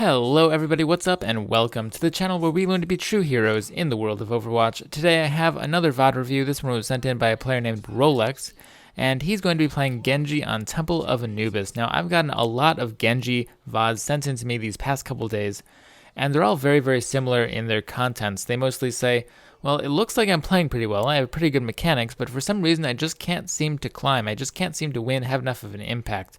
Hello everybody, what's up, and welcome to the channel where we learn to be true heroes in the world of Overwatch. Today I have another VoD review. This one was sent in by a player named Rolex, and he's going to be playing Genji on Temple of Anubis. Now, I've gotten a lot of Genji VoDs sent in to me these past couple days, and they're all very similar in their contents. They mostly say, well, it looks like I'm playing pretty well, I have pretty good mechanics, but for some reason I just can't seem to climb, I just can't seem to win, have enough of an impact.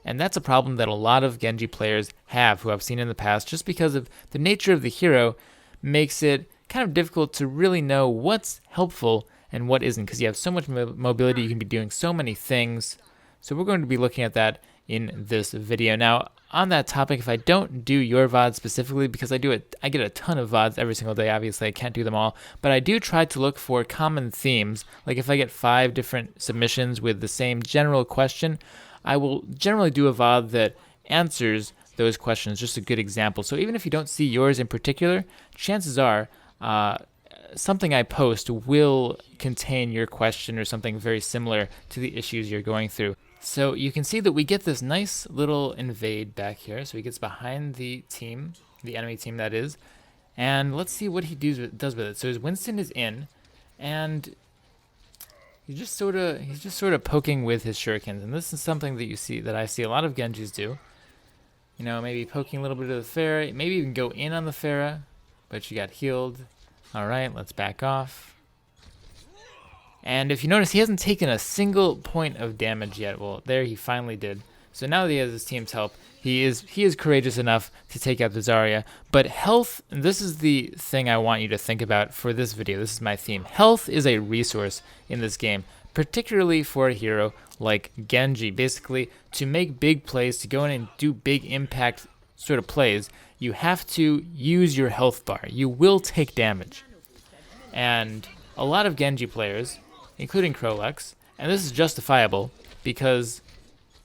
And that's a problem that a lot of Genji players have who I've seen in the past, just because of the nature of the hero makes it kind of difficult to really know what's helpful and what isn't, because you have so much mobility, you can be doing so many things. So we're going to be looking at that in this video. Now, on that topic, if I don't do your VODs specifically, because I get a ton of VODs every single day, obviously I can't do them all, but I do try to look for common themes. Like if I get 5 different submissions with the same general question, I will generally do a VOD that answers those questions, just a good example. So even if you don't see yours in particular, chances are something I post will contain your question or something very similar to the issues you're going through. So you can see that we get this nice little invade back here. So he gets behind the team, the enemy team that is, and let's see what he does with it. So his Winston is in, and he's just sort of poking with his shurikens, and this is something that I see a lot of Genjis do. You know, maybe poking a little bit of the Pharah, maybe even go in on the Pharah, but you got healed. All right, let's back off. And if you notice, he hasn't taken a single point of damage yet. Well, there he finally did. So now that he has his team's help, he is courageous enough to take out the Zarya. But health, and this is the thing I want you to think about for this video. This is my theme. Health is a resource in this game, particularly for a hero like Genji. Basically, to make big plays, to go in and do big impact sort of plays, you have to use your health bar. You will take damage. And a lot of Genji players, including Rolex, and this is justifiable because,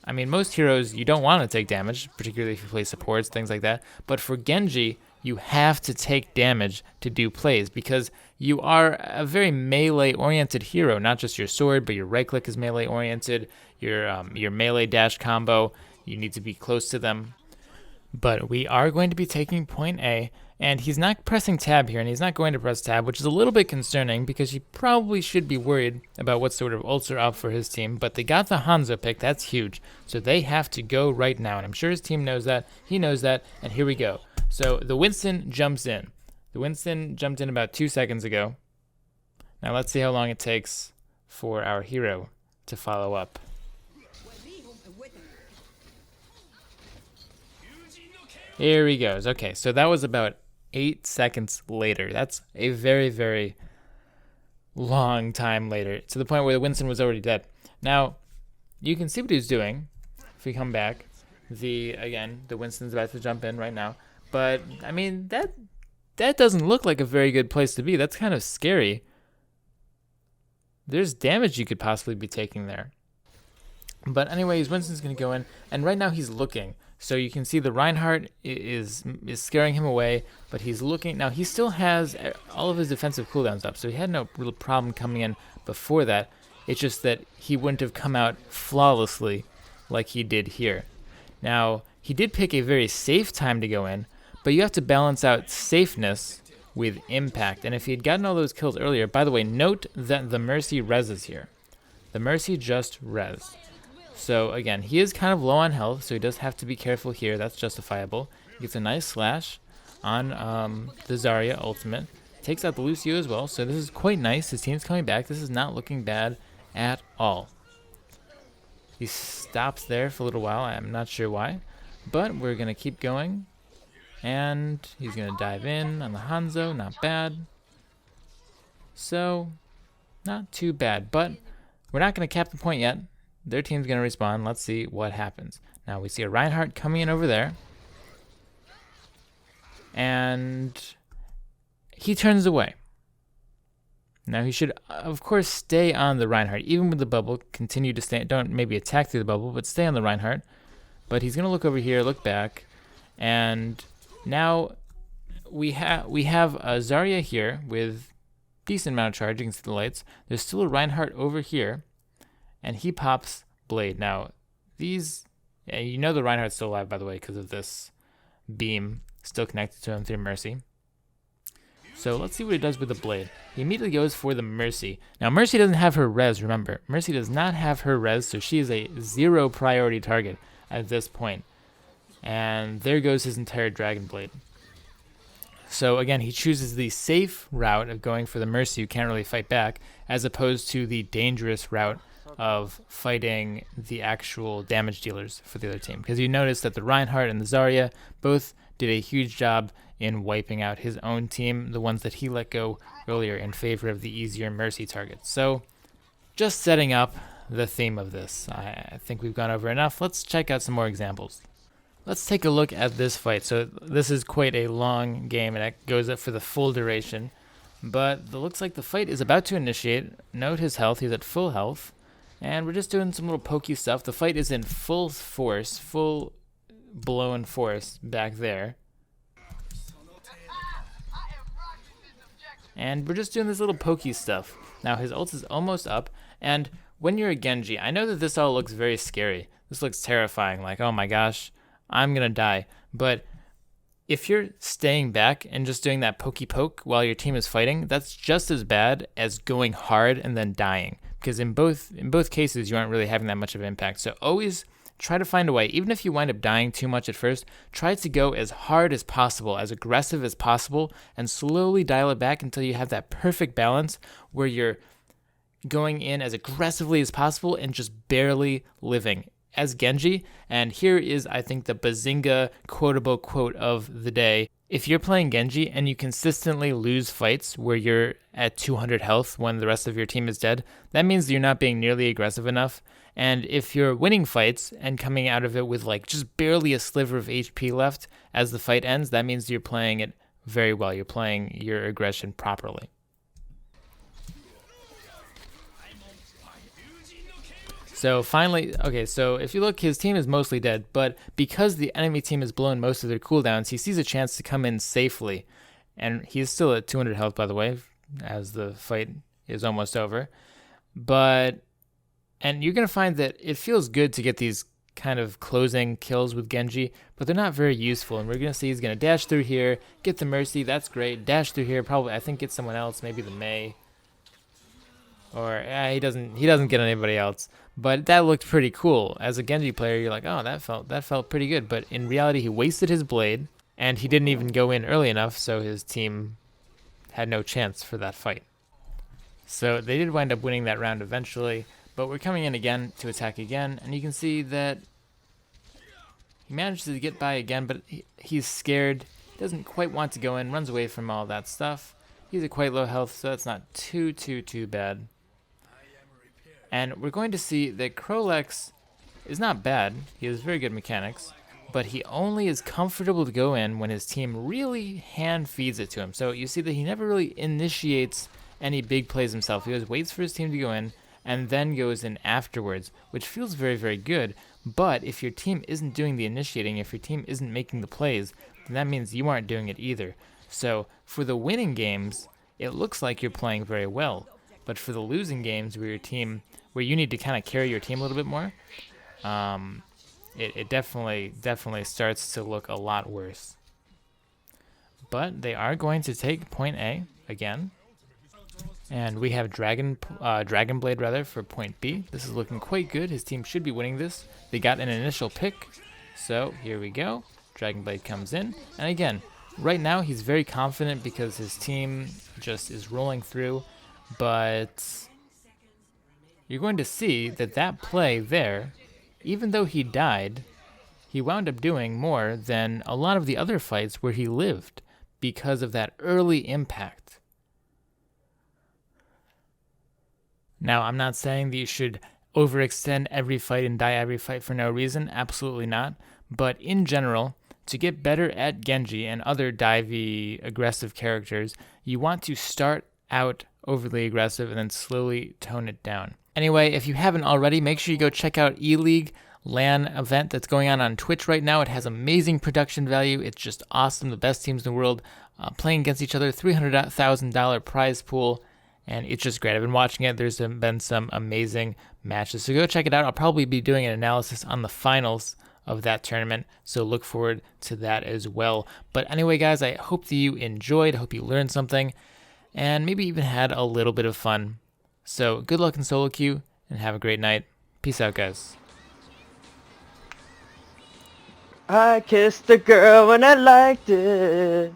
I mean, most heroes, you don't want to take damage, particularly if you play supports, things like that. But for Genji, you have to take damage to do plays because you are a very melee-oriented hero. Not just your sword, but your right-click is melee-oriented. Your melee dash combo, you need to be close to them. But we are going to be taking point A, and he's not pressing tab here, and he's not going to press tab, which is a little bit concerning because he probably should be worried about what sort of ults are out for his team. But they got the Hanzo pick, that's huge. So they have to go right now, and I'm sure his team knows that. He knows that, and here we go. So the Winston jumps in. The Winston jumped in about 2 seconds ago. Now let's see how long it takes for our hero to follow up. Here he goes. Okay, so that was about 8 seconds later. That's a very long time later, to the point where the Winston was already dead. Now, you can see what he's doing. If we come back, the Winston's about to jump in right now. But, I mean, that doesn't look like a very good place to be. That's kind of scary. There's damage you could possibly be taking there. But anyways, Winston's going to go in, and right now he's looking. So you can see the Reinhardt is scaring him away, but he's looking. Now, he still has all of his defensive cooldowns up, so he had no real problem coming in before that. It's just that he wouldn't have come out flawlessly like he did here. Now, he did pick a very safe time to go in, but you have to balance out safeness with impact. And if he had gotten all those kills earlier, by the way, note that the Mercy reses here. The Mercy just res. So again, he is kind of low on health, so he does have to be careful here. That's justifiable. He gets a nice slash on the Zarya ultimate. Takes out the Lucio as well, so this is quite nice. His team's coming back. This is not looking bad at all. He stops there for a little while. I'm not sure why, but we're going to keep going. And he's going to dive in on the Hanzo. Not bad. So, not too bad, but we're not going to cap the point yet. Their team's going to respawn. Let's see what happens. Now we see a Reinhardt coming in over there. And he turns away. Now he should, of course, stay on the Reinhardt. Even with the bubble, continue to stay. Don't maybe attack through the bubble, but stay on the Reinhardt. But he's going to look over here, look back. And now we have a Zarya here with decent amount of charge. You can see the lights. There's still a Reinhardt over here. And he pops Blade. Now, these, you know the Reinhardt's still alive, by the way, because of this beam still connected to him through Mercy. So let's see what he does with the blade. He immediately goes for the Mercy. Now Mercy doesn't have her res, remember. Mercy does not have her res, so she is a 0 priority target at this point. And there goes his entire Dragon Blade. So again, he chooses the safe route of going for the Mercy, who can't really fight back, as opposed to the dangerous route of fighting the actual damage dealers for the other team. Because you notice that the Reinhardt and the Zarya both did a huge job in wiping out his own team, the ones that he let go earlier, in favor of the easier Mercy targets. So just setting up the theme of this. I think we've gone over enough. Let's check out some more examples. Let's take a look at this fight. So this is quite a long game, and it goes up for the full duration. But it looks like the fight is about to initiate. Note his health. He's at full health. And we're just doing some little pokey stuff. The fight is in full force, full blown force back there. And we're just doing this little pokey stuff. Now his ult is almost up. And when you're a Genji, I know that this all looks very scary. This looks terrifying. Like, oh my gosh, I'm going to die. But if you're staying back and just doing that pokey poke while your team is fighting, that's just as bad as going hard and then dying. Because in both cases, you aren't really having that much of an impact. So always try to find a way. Even if you wind up dying too much at first, try to go as hard as possible, as aggressive as possible, and slowly dial it back until you have that perfect balance where you're going in as aggressively as possible and just barely living as Genji. And here is, I think, the Bazinga quotable quote of the day. If you're playing Genji and you consistently lose fights where you're at 200 health when the rest of your team is dead, that means you're not being nearly aggressive enough. And if you're winning fights and coming out of it with like just barely a sliver of HP left as the fight ends, that means you're playing it very well. You're playing your aggression properly. So finally, okay, so if you look, his team is mostly dead, but because the enemy team has blown most of their cooldowns, he sees a chance to come in safely. And he's still at 200 health, by the way, as the fight is almost over. And you're going to find that it feels good to get these kind of closing kills with Genji, but they're not very useful. And we're going to see he's going to dash through here, get the Mercy, that's great. Dash through here, probably, I think, get someone else, maybe the Mei. Or he doesn't get anybody else. But that looked pretty cool. As a Genji player, you're like, oh, that felt pretty good. But in reality, he wasted his blade, and he didn't even go in early enough, so his team had no chance for that fight. So they did wind up winning that round eventually, but we're coming in again to attack again, and you can see that he managed to get by again, but he's scared, doesn't quite want to go in, runs away from all that stuff. He's at quite low health, so that's not too bad. And we're going to see that Krolex is not bad. He has very good mechanics, but he only is comfortable to go in when his team really hand feeds it to him. So you see that he never really initiates any big plays himself. He always waits for his team to go in and then goes in afterwards, which feels very good. But if your team isn't doing the initiating, if your team isn't making the plays, then that means you aren't doing it either. So for the winning games, it looks like you're playing very well. But for the losing games where you need to kind of carry your team a little bit more, it definitely starts to look a lot worse. But they are going to take point A again. And we have Dragon Blade rather for point B. This is looking quite good. His team should be winning this. They got an initial pick. So here we go. Dragon Blade comes in. And again, right now he's very confident because his team just is rolling through. But you're going to see that play there, even though he died, he wound up doing more than a lot of the other fights where he lived because of that early impact. Now, I'm not saying that you should overextend every fight and die every fight for no reason. Absolutely not. But in general, to get better at Genji and other divey, aggressive characters, you want to start out overly aggressive and then slowly tone it down. Anyway, if you haven't already, make sure you go check out E-League LAN event that's going on Twitch right now. It has amazing production value. It's just awesome. The best teams in the world playing against each other. $300,000 prize pool, and it's just great. I've been watching it. There's been some amazing matches, so go check it out. I'll probably be doing an analysis on the finals of that tournament, so look forward to that as well. But anyway, guys, I hope that you enjoyed. I hope you learned something, and maybe even had a little bit of fun. So good luck in solo queue, and have a great night. Peace out, guys. I kissed a girl and I liked it.